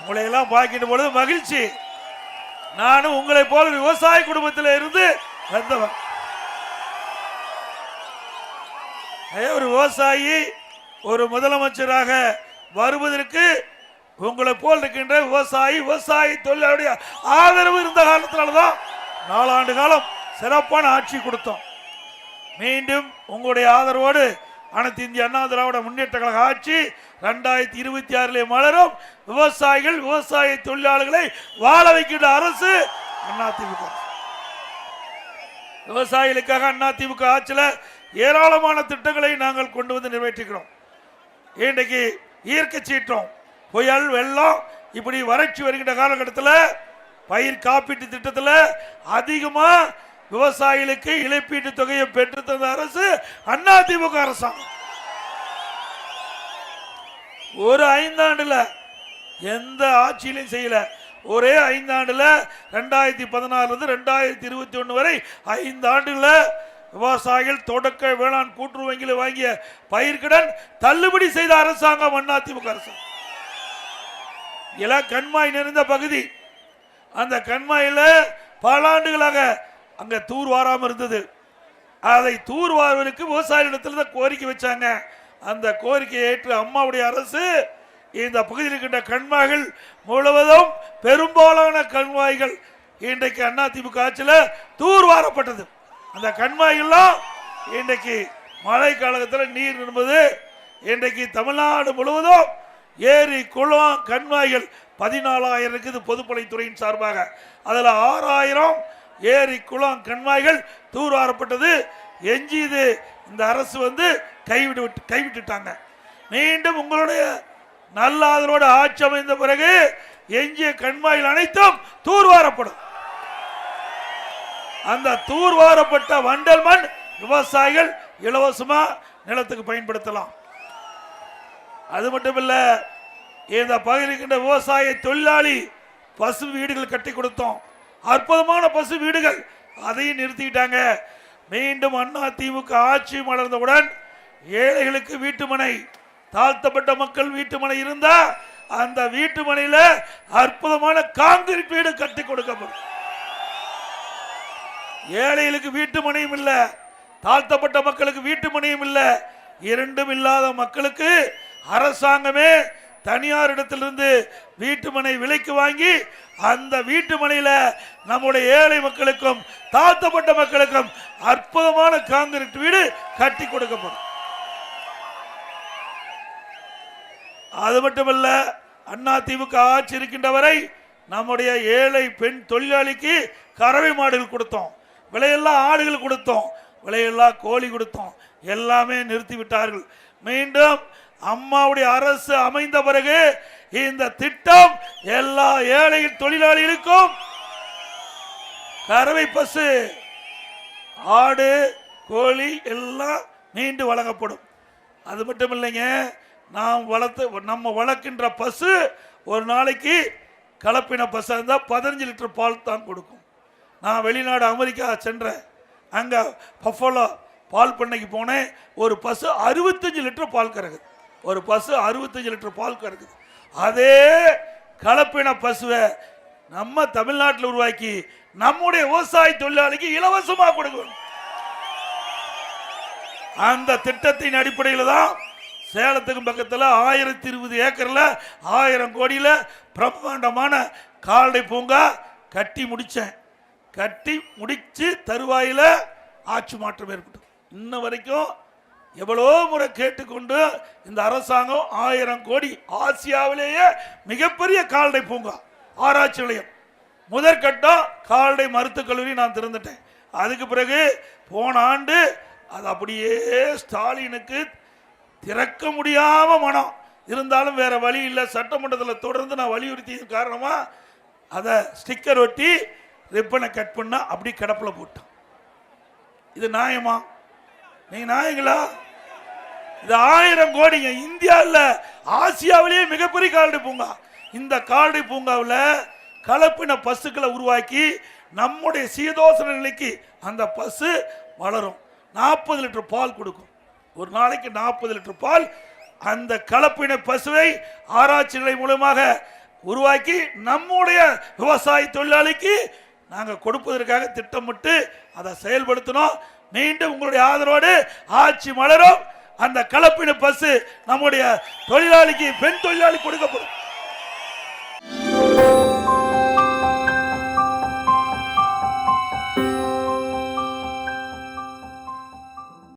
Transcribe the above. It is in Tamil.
உங்களை எல்லாம் பார்க்கின்ற பொழுது மகிழ்ச்சி. நானும் உங்களை போல விவசாய குடும்பத்தில் இருந்து வந்தவன். ஒரு விவசாயி ஒரு முதலமைச்சராக வருவதற்கு உங்களை போல் இருக்கின்ற விவசாய தொழிலாளருடைய ஆதரவு இருந்த காலத்தினால்தான் 4 ஆண்டு காலம் சிறப்பான ஆட்சி கொடுத்தோம். மீண்டும் உங்களுடைய ஆதரவோடு அனைத்து இந்திய அண்ணா திராவிட முன்னேற்ற கழக ஆட்சி 2026 மலரும். விவசாயிகள் விவசாய தொழிலாளர்களை வாழ வைக்கின்ற அரசு அதிமுக. விவசாயிகளுக்காக அதிமுக ஆட்சியில் ஏராளமான திட்டங்களை நாங்கள் கொண்டு வந்து நிறைவேற்றுகிறோம். இன்றைக்கு இயற்கை சீற்றம், புயல், வெள்ளம், இப்படி வறட்சி வருகின்ற காலகட்டத்தில் பயிர் காப்பீட்டு திட்டத்தில் அதிகமா விவசாயிகளுக்கு இழப்பீட்டு தொகையை பெற்று தந்த அரசு அதிமுக அரசாங்கம். ஒரு 5 ஆண்டுல எந்த ஆட்சியிலும் செய்யல. ஒரே 5 ஆண்டுல 2014 2021 வரை 5 ஆண்டுல விவசாயிகள் தொடக்க வேளாண் கூட்டுறவு வங்கியில் வாங்கிய பயிர்கடன் தள்ளுபடி செய்த அரசாங்கம் அதிமுக அரசாங்கம். கண்மாய் நிறைந்த பகுதி. அந்த கண்மாயில பல ஆண்டுகளாக அங்க தூர் வாராம இருந்தது. அதை தூர் வாருவதற்கு விவசாயிகளிடத்தில் கோரிக்கை வச்சாங்க. அந்த கோரிக்கையை ஏற்று அம்மாவுடைய அரசு இந்த பகுதியில் இருக்கின்ற கண்மாய்கள் முழுவதும் பெரும்பாலான கண்மாய்கள் இன்றைக்கு அதிமுக ஆட்சியில் தூர் வாரப்பட்டது. அந்த கண்மாய்கள்லாம் இன்றைக்கு மழை காலத்தில் நீர் நிரம்புது. இன்றைக்கு தமிழ்நாடு முழுவதும் ஏரி, குளம், கண்மாய்கள் 14,000 இருக்குது பொதுப்பணித்துறையின் சார்பாக. அதில் 6,000 ஏரி, குளம், கண்மாய்கள் தூர்வாரப்பட்டது. எஞ்சியது இந்த அரசு கைவிட்டுட்டாங்க. மீண்டும் உங்களுடைய நல்ல ஆதரவோடு ஆட்சி அமைந்த பிறகு எஞ்சிய கண்மாய்கள் அனைத்தும் தூர்வாரப்படும். அந்த தூர்வாரப்பட்ட வண்டல் மண் விவசாயிகள் இலவசமா நிலத்துக்கு பயன்படுத்தலாம். அது மட்டுமில்ல, இந்த பகுதியில் விவசாய தொழிலாளி பசு வீடுகள் கட்டி கொடுத்தோம். அற்புதமான பசு வீடுகள், அதையும் நிறுத்திட்டாங்க. மீண்டும் அதிமுக ஆட்சி மலர்ந்தவுடன் ஏழைகளுக்கு வீட்டுமனை, தாழ்த்தப்பட்ட மக்கள் வீட்டுமனை இருந்தா அந்த வீட்டுமனையில அற்புதமான கான்கிரீட் வீடு கட்டி கொடுக்கப்படும். ஏழைகளுக்கு வீட்டுமனையும் இல்ல, தாழ்த்தப்பட்ட மக்களுக்கு வீட்டுமனையும் இல்ல, இரண்டும் இல்லாத மக்களுக்கு அரசாங்கமே தனியார் இடத்திலிருந்து வீட்டுமனை விலைக்கு வாங்கி அந்த வீட்டுமனையில நம்முடைய ஏழை மக்களுக்கும் தாழ்த்தப்பட்ட மக்களுக்கும் அற்புதமான கான்கிரீட் வீடு கட்டி கொடுக்கப்படும். அது மட்டுமல்ல, அதிமுக ஆட்சி இருக்கின்ற வரை நம்முடைய ஏழை பெண் தொழிலாளிக்கு கறவை மாடுகள் கொடுத்தோம், விலையெல்லாம் ஆடுகள் கொடுத்தோம், விலையெல்லாம் கோழி கொடுத்தோம். எல்லாமே நிறுத்தி விட்டார்கள். மீண்டும் அம்மாவுடைய அரசு அமைந்த பிறகு இந்த திட்டம் எல்லா ஏழை தொழிலாளிகளுக்கும் கறவை பசு, ஆடு, கோழி எல்லாம் மீண்டும் வழங்கப்படும். அது மட்டும் இல்லைங்க, நம்ம வளர்க்கின்ற பசு ஒரு நாளைக்கு கலப்பின பசு இருந்தால் 15 லிட்டர் பால் தான் கொடுக்கும். நான் வெளிநாடு அமெரிக்கா சென்றேன். அங்கே பஃபலோ பால் பண்ணைக்கு போனேன். ஒரு பசு 65 லிட்டர் பால் கறக்குது. ஒரு பசு 65 லிட்டர் பால் கறக்குது. அதே கலப்பின பசுவை நம்ம தமிழ்நாட்டில் உருவாக்கி நம்முடைய விவசாய தொழிலாளிக்கு இலவசமாக கொடுக்கணும். அந்த திட்டத்தின் அடிப்படையில் தான் சேலத்துக்கு பக்கத்தில் 1020 ஏக்கர்ல 1000 கோடியில பிரம்மாண்டமான கால்நடை பூங்கா கட்டி முடிச்சேன். கட்டி முடிச்சு தருவாயில ஆட்சி மாற்றம் ஏற்பட்டது. இன்ன வரைக்கும் எவ்வளோ முறை கேட்டுக்கொண்டு இந்த அரசாங்கம் 1000 கோடி, ஆசியாவிலேயே மிகப்பெரிய கால்நடை பூங்கா, ஆராய்ச்சி நிலையம், முதற்கட்டம் கால்நடை மருத்துவக் கல்லூரி நான் திறந்துட்டேன். அதுக்கு பிறகு போன ஆண்டு அது அப்படியே ஸ்டாலினுக்கு திறக்க முடியாம மனம் இருந்தாலும் வேற வழி இல்லை. சட்டமன்றத்தில் தொடர்ந்து நான் வலியுறுத்திய காரணமா அதை ஸ்டிக்கர் ஒட்டி ரிப்பனை கட் பண்ணா அப்படி கிடப்பில் போட்டான். இது நியாயமா? நீங்க நியாயங்களா? இது 1000 கோடிங்க. இந்தியாவில் ஆசியாவிலேயே மிகப்பெரிய கால்நடை பூங்கா. இந்த கால்நடை பூங்காவில் கலப்பின பசுக்களை உருவாக்கி நம்முடைய சீதோசன நிலைக்கு அந்த பசு வளரும். 40 லிட்டர் பால் கொடுக்கும். ஒரு நாளைக்கு 40 லிட்டர் பால். அந்த கலப்பின பசுவை ஆராய்ச்சி நிலை மூலமாக உருவாக்கி நம்முடைய விவசாய தொழிலாளிக்கு நாங்கள் கொடுப்பதற்காக திட்டமிட்டு அதை செயல்படுத்தணும். மீண்டும் உங்களுடைய ஆதரவோடு ஆட்சி மலரும். அந்த கலப்பின பஸ் நம்முடைய தொழிலாளிக்கு, பெண் தொழிலாளி கொடுக்கப்படும்.